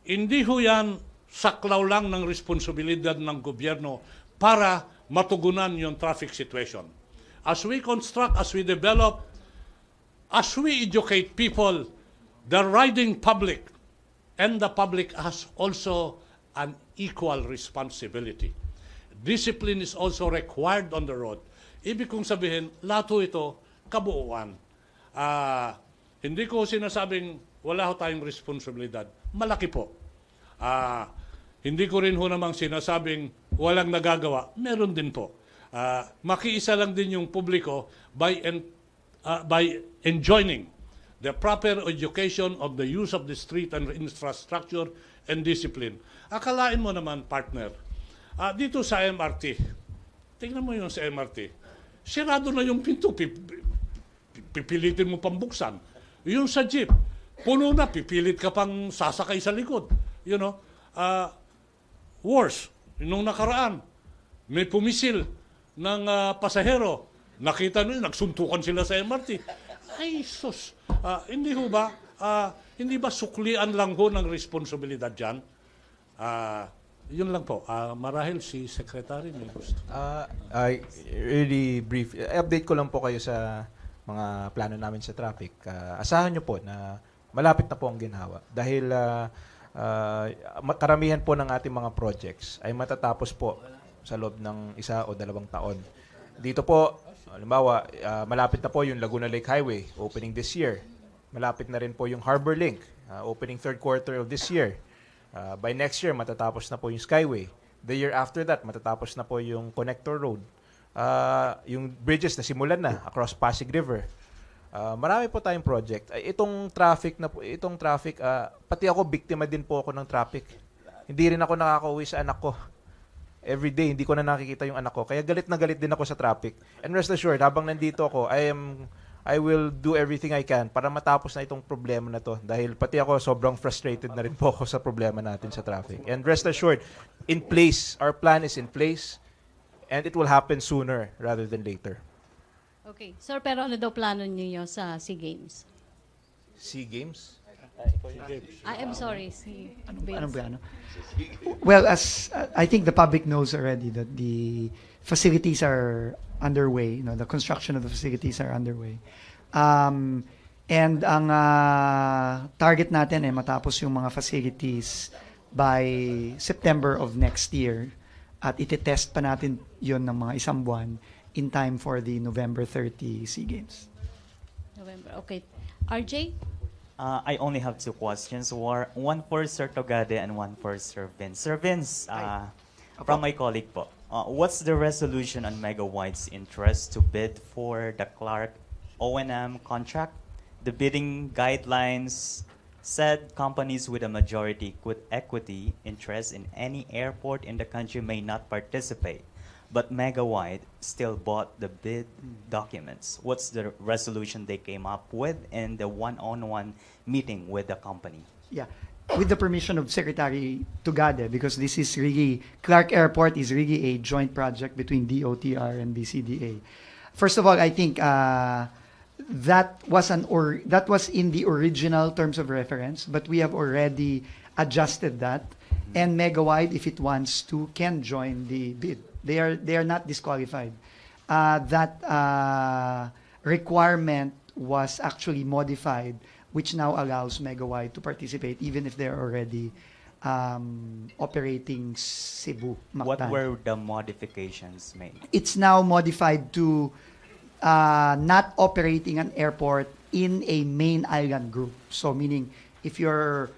Hindi ho yan saklaw lang ng responsibilidad ng gobyerno para matugunan yung traffic situation. As we construct, as we develop, as we educate people, the riding public, and the public has also an equal responsibility. Discipline is also required on the road. Ibig kong sabihin, lahat ito kabuuan. Hindi ko sinasabing wala ho tayong responsibilidad. Malaki po. Hindi ko rin ho namang sinasabing walang nagagawa. Meron din po. Makiisa lang din yung publiko by enjoining the proper education of the use of the street and infrastructure and discipline. Akalain mo naman, partner, dito sa MRT, tingnan mo yung sa MRT, sirado na yung pinto, pipilitin mo pang buksan. Yung sa jeep, puno na, pipilit ka pang sasakay sa likod. You know, worse, nung nakaraan, may pumisil ng pasahero. Nakita nyo, nagsuntukan sila sa MRT. Ay, sus, hindi ho ba, hindi ba suklian lang ho ng responsibilidad dyan? Yun lang po. Marahil si Secretary may gusto. Really brief. Update ko lang po kayo sa mga plano namin sa traffic. Asahan nyo po na malapit na po ang ginhawa. Dahil karamihan po ng ating mga projects ay matatapos po sa loob ng 1 o 2 taon. Dito po, halimbawa, malapit na po yung Laguna Lake Highway, opening this year. Malapit na rin po yung Harbor Link, opening third quarter of this year. By next year, matatapos na po yung Skyway. The year after that, matatapos na po yung Connector Road. Yung bridges na simulan na across Pasig River. Marami po tayong project. Itong traffic, pati ako, biktima din po ako ng traffic. Hindi rin ako nakakauwi sa anak ko. Every day, hindi ko na nakikita yung anak ko. Kaya galit na galit din ako sa traffic. And rest assured, habang nandito ako, I will do everything I can para matapos na itong problema na to. Dahil pati ako, sobrang frustrated na rin po ako sa problema natin sa traffic. And rest assured, in place, our plan is in place, and it will happen sooner rather than later. Okay. Sir, pero ano daw plano niyo sa SEA Games? SEA Games? I'm sorry. Anong plano? Well, as I think the public knows already that the facilities are underway. The construction of the facilities are underway. And ang target natin ay matapos yung mga facilities by September of next year. At itetest pa natin yon ng mga isang buwan in time for the November 30 SEA Games. November. Okay. RJ? I only have 2 questions. One for Sir Togade and one for Sir Vince. Sir Vince, from my colleague po, what's the resolution on Megawide's interest to bid for the Clark O&M contract? The bidding guidelines said companies with a majority equity interest in any airport in the country may not participate. But Megawide still bought the bid documents. What's the resolution they came up with in the one-on-one meeting with the company? Yeah, with the permission of Secretary Tugade, because this is really, Clark Airport is really a joint project between DOTR and BCDA. First of all, I think that was in the original terms of reference, but we have already adjusted that, and Megawide, if it wants to, can join the bid. They are not disqualified. That requirement was actually modified, which now allows Megawide to participate even if they're already operating Cebu. Mactan. What were the modifications made? It's now modified to not operating an airport in a main island group. So meaning if you're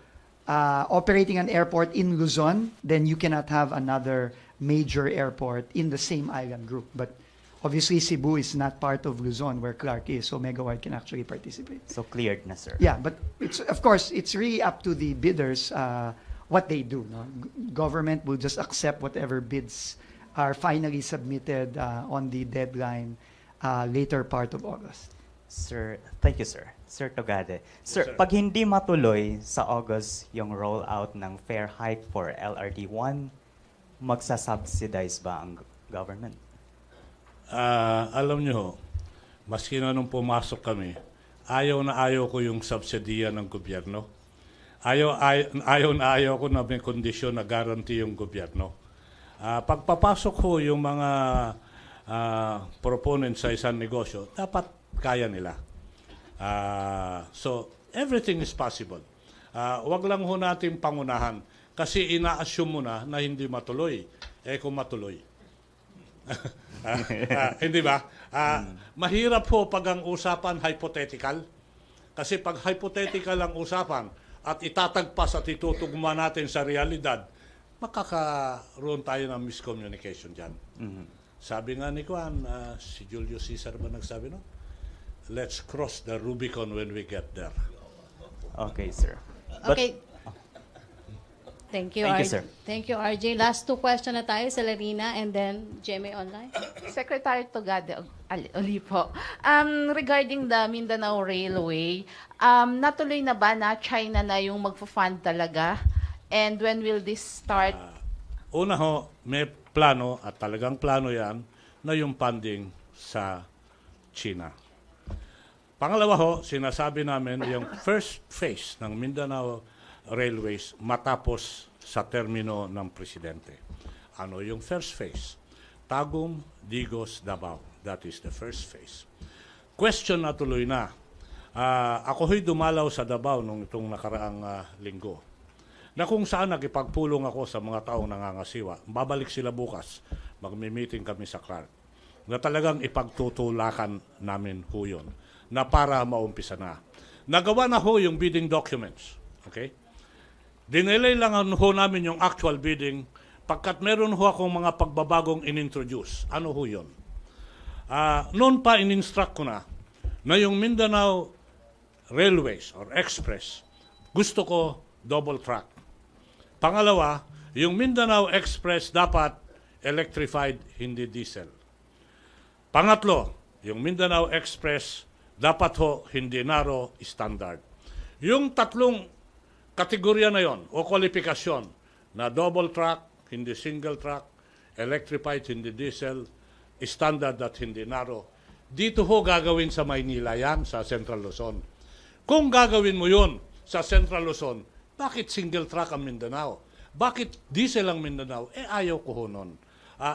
operating an airport in Luzon, then you cannot have another major airport in the same island group. But obviously Cebu is not part of Luzon where Clark is, so Megawide can actually participate. So cleared na, sir. Yeah, but of course it's really up to the bidders what they do. No? Government will just accept whatever bids are finally submitted on the deadline later part of August. Sir, thank you, sir. Sir Togade. Sir, pag hindi matuloy sa August yung rollout ng fare hike for LRT1, magsasubsidize ba ang government? Alam nyo, maski na nung pumasok kami, ayaw ko yung subsidiya ng gobyerno. Ayaw ko na may kondisyon na guarantee yung gobyerno. Pagpapasok ko yung mga proponents sa isang negosyo, dapat kaya nila. So, everything is possible. Wag lang ho natin pangunahan. Kasi ina-assume mo na hindi matuloy. Kung matuloy. Hindi ba? Mahirap po pag ang usapan hypothetical. Kasi pag hypothetical ang usapan at itatagpas at itutugma natin sa realidad, makakaroon tayo ng miscommunication dyan. Sabi nga ni Juan, si Julius Caesar ba nagsabi no? Let's cross the Rubicon when we get there. Okay, sir. Okay. Thank you, Thank you, RJ. sir. Thank you, RJ. Last 2 question na tayo, sa Larina and then Jemmy Online. Secretary Togade uli po. Regarding the Mindanao Railway, natuloy na ba na China na yung magpo-fund talaga? And when will this start? Una ho, may plano at talagang plano yan na yung funding sa China. Pangalawa ho, sinasabi namin yung first phase ng Mindanao Railways matapos sa termino ng presidente. Ano yung first phase? Tagum, Digos, Davao. That is the first phase. Question na tuloy na. Ako ho'y dumalaw sa Davao nung itong nakaraang linggo. Na kung saan nagipagpulong ako sa mga taong nangangasiwa. Babalik sila bukas. Magmi-meeting kami sa Clark. Na talagang ipagtutulakan namin ho yun. Na para maumpisa na. nagawa na ho yung bidding documents. Okay? Dinelay lang ho namin yung actual bidding pagkat meron ho akong mga pagbabagong inintroduce. Ano ho yun? Noon pa in-instruct ko na yung Mindanao Railways or Express, gusto ko double track. Pangalawa, yung Mindanao Express dapat electrified, hindi diesel. Pangatlo, yung Mindanao Express dapat ho hindi narrow standard. Yung tatlong kategorya na yon o kwalifikasyon na double track, hindi single track, electrified, hindi diesel, standard at hindi narrow, dito ho gagawin sa Maynila yan, sa Central Luzon. Kung gagawin mo yun sa Central Luzon, bakit single track ang Mindanao? Bakit diesel ang Mindanao? Ayaw ko ho nun.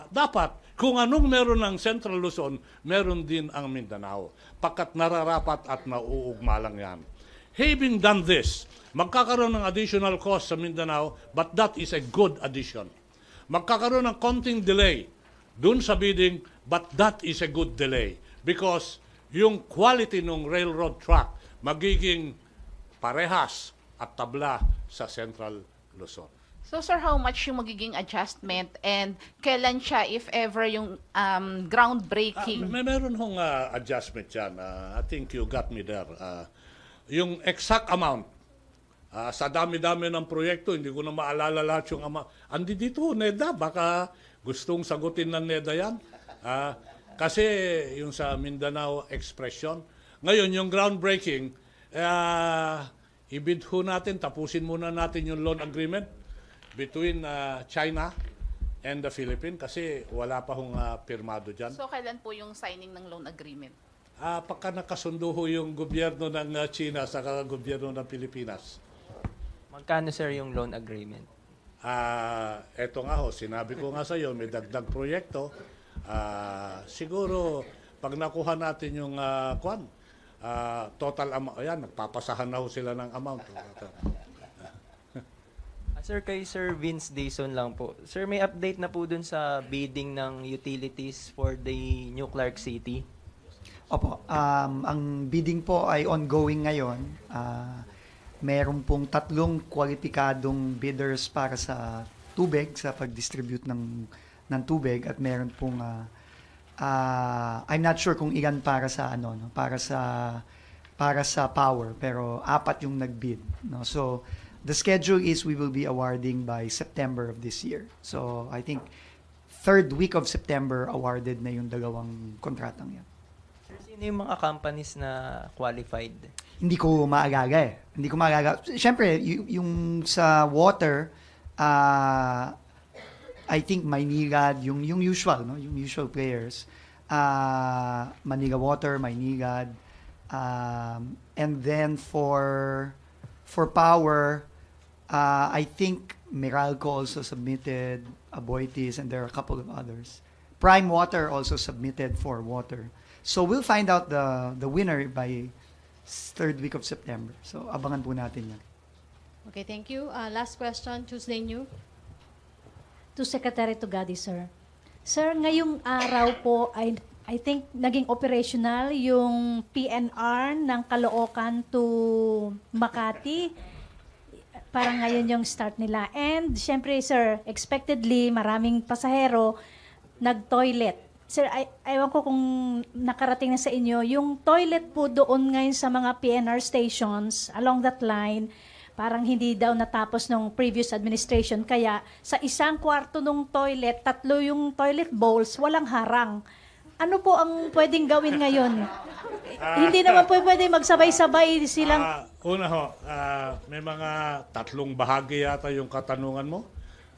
Dapat, kung anong meron ng Central Luzon, meron din ang Mindanao. Pagkat nararapat at nauugma lang yan. Having done this, magkakaroon ng additional cost sa Mindanao, but that is a good addition. Magkakaroon ng konting delay dun sa bidding, but that is a good delay. Because yung quality ng railroad track magiging parehas at tabla sa Central Luzon. So sir, how much yung magiging adjustment and kailan siya, if ever, yung groundbreaking? Meron hong adjustment yan. I think you got me there. Yung exact amount, sa dami-dami ng proyekto, hindi ko na maalala lahat yung amount. Andi dito, NEDA, baka gustong sagutin ng NEDA yan. Kasi yung sa Mindanao Expression, ngayon yung groundbreaking, ibid ho natin, tapusin muna natin yung loan agreement between China and the Philippine kasi wala pa hong pirmado dyan. So kailan po yung signing ng loan agreement? Pagka nakasundo ho yung gobyerno ng China sa gobyerno ng Pilipinas. Magkano sir yung loan agreement? Eto nga ho, sinabi ko nga sa iyo, may dagdag proyekto. Siguro, pag nakuha natin yung total amount, ayan, nagpapasahan na ho sila ng amount. Sir, kay Sir Vince Dayson lang po. Sir, may update na po dun sa bidding ng utilities for the New Clark City? Opo, ang bidding po ay ongoing ngayon. Meron pong 3 kwalipikadong bidders para sa tubig, sa pag-distribute ng tubig, at meron pong I'm not sure kung ilan para sa para sa power, pero 4 yung nag-bid, no? So the schedule is we will be awarding by September of this year. So I think 3rd week of September awarded na yung 2 kontratang yan. Sir, sino yung mga companies na qualified? Hindi ko maalala eh. Hindi ko maalala. Siyempre, yung sa water, I think Maynila, yung usual, no? Yung usual players. Manila Water, Maynila. And then for power, I think Meralco also submitted, Aboitiz, and there are a couple of others. Prime Water also submitted for water. So we'll find out the winner by 3rd week of September. So abangan po natin yan. Okay, thank you. Last question, Tuesday New. To Secretary Tugadi, sir. Sir, ngayong araw po ay I think naging operational yung PNR ng Caloocan to Makati. Parang ngayon yung start nila. And syempre, sir, expectedly, maraming pasahero nag-toilet. Sir, ewan ko kung nakarating na sa inyo, yung toilet po doon ngayon sa mga PNR stations along that line, parang hindi daw natapos ng previous administration. Kaya sa isang kwarto ng toilet, 3 yung toilet bowls, walang harang. Ano po ang pwedeng gawin ngayon? Hindi naman po pwede magsabay-sabay silang... Una ho, may mga 3 bahagi yata yung katanungan mo.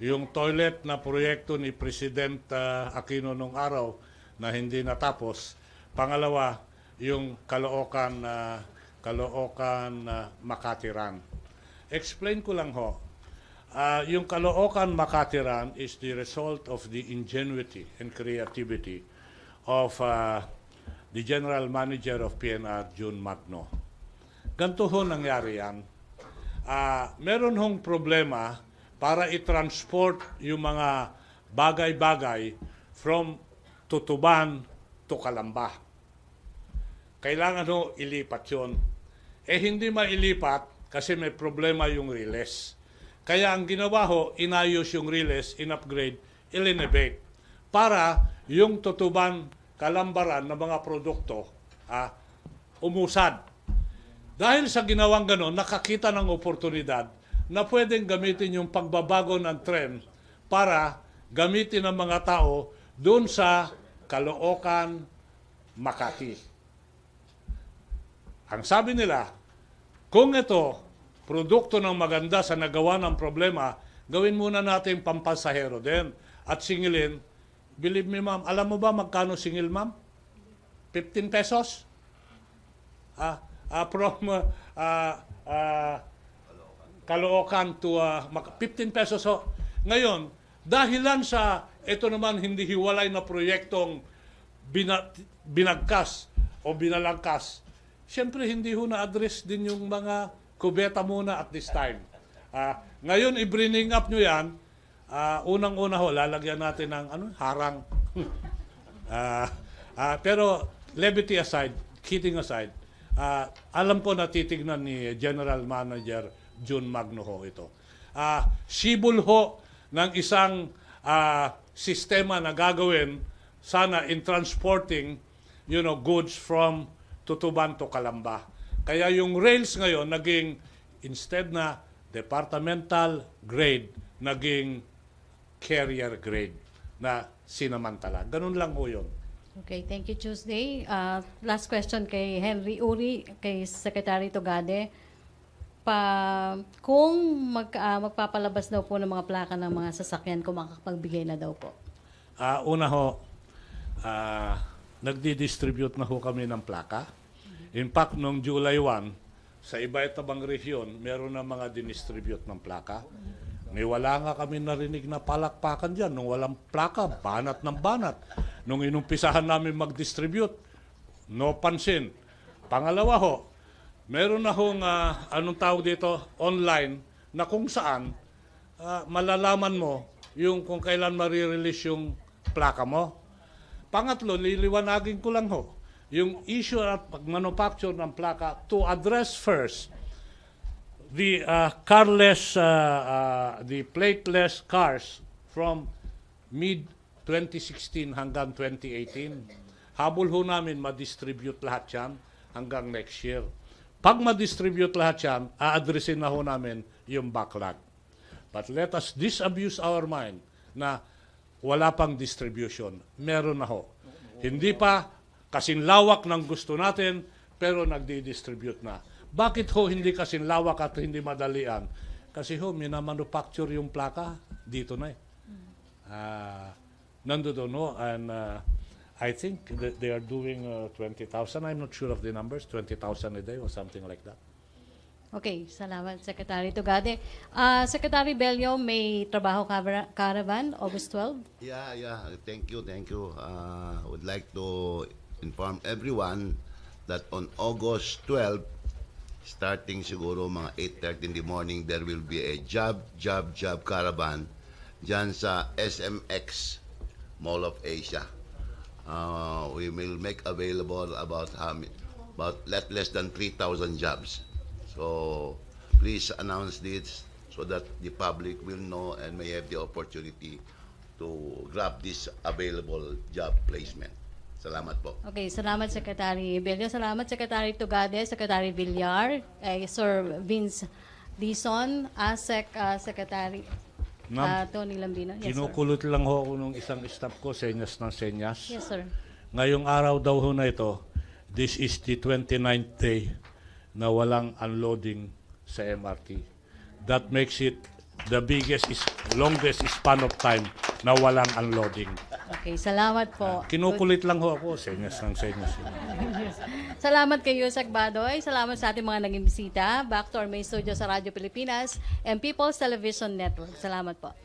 Yung toilet na proyekto ni President Aquino nung araw na hindi natapos. Pangalawa, yung Caloocan Makati Run. Explain ko lang ho. Yung Caloocan Makati Run is the result of the ingenuity and creativity of the General Manager of PNR, June Magno. Ganito ho nangyari yan. Meron hong problema para i-transport yung mga bagay-bagay from Tutuban to Calamba. Kailangan ho ilipat yun. hindi mailipat kasi may problema yung riles. Kaya ang ginawa ho, inayos yung riles, in-upgrade, i-renovate para yung Tutuban, Kalambaran na mga produkto umusad. Dahil sa ginawang ganon, nakakita ng oportunidad na pwedeng gamitin yung pagbabago ng trend para gamitin ng mga tao doon sa Caloocan, Makati. Ang sabi nila, kung ito, produkto ng maganda sa nagawa ng problema, gawin muna natin pampasahero din. At singilin, believe me ma'am, alam mo ba magkano singil ma'am? 15 pesos? From Caloocan to 15 pesos ho. Ngayon, dahilan sa ito naman hindi hiwalay na proyektong binagkas o binalangkas, siyempre hindi ho na-address din yung mga kubeta muna at this time. Ngayon, i-bring up nyo yan, unang-una ho, lalagyan natin ng harang. Pero levity aside, kidding aside, alam ko na titignan ni General Manager June Magno ho ito. Sibol ho ng isang sistema na gagawin sana in transporting goods from Tutuban to Calamba. Kaya yung rails ngayon naging instead na departmental grade, naging carrier grade na sinamantala. Ganun lang ho yun. Okay, thank you, Tuesday. Last question kay Henry Uri, kay Secretary Togade. Kung magpapalabas daw po ng mga plaka ng mga sasakyan, kung makapagbigay na daw po. Una ho, nagdi-distribute na ho kami ng plaka. In fact, noong July 1, sa iba-ibang region, meron na mga dinistribute ng plaka. May wala nga kami narinig na palakpakan dyan. Nung walang plaka, banat ng banat. Nung inumpisahan namin mag-distribute, no pansin. Pangalawa ho, meron na hong, anong tawag dito, online, na kung saan, malalaman mo yung kung kailan marirelease yung plaka mo. Pangatlo, liliwanagin ko lang ho, yung issue at pag-manufacture ng plaka to address first the carless, the plateless cars from mid-2016 hanggang 2018. Habol ho namin ma-distribute lahat yan hanggang next year. Pag ma-distribute lahat yan, a-addressin na ho namin yung backlog. But let us disabuse our mind na wala pang distribution. Meron na ho. Hindi pa kasing lawak ng gusto natin, pero nagdi-distribute na. Bakit ho hindi kasing lawak at hindi madalian? Kasi ho, minamanufacture yung plaka, dito na eh. Nandoon ho, and I think that they are doing 20,000. I'm not sure of the numbers, 20,000 a day or something like that. Okay, salamat, Secretary Togade. Secretary Bello, may trabaho caravan, August 12? Yeah. Thank you. I would like to inform everyone that on August 12, starting siguro mga 8:30 in the morning, there will be a job caravan dyan sa SMX Mall of Asia. We will make available about less than 3,000 jobs. So please announce this so that the public will know and may have the opportunity to grab this available job placement. Salamat po. Okay, salamat Secretary Bello. Salamat Secretary Togade, Secretary Villar, Sir Vince Dizon, ASEC Secretary Tony Lambino. Yes, kinukulot lang ho ako nung isang staff ko, senyas ng senyas. Yes, sir. Ngayong araw daw ho na ito, this is the 29th day na walang unloading sa MRT. That makes it the longest span of time na walang unloading. Okay, salamat po. Kinukulit lang ho ako, senyas ng senyas. Salamat kay Yusek Badoy. Salamat sa ating mga naging bisita. Back to our main studio sa Radyo Pilipinas and People's Television Network. Salamat po.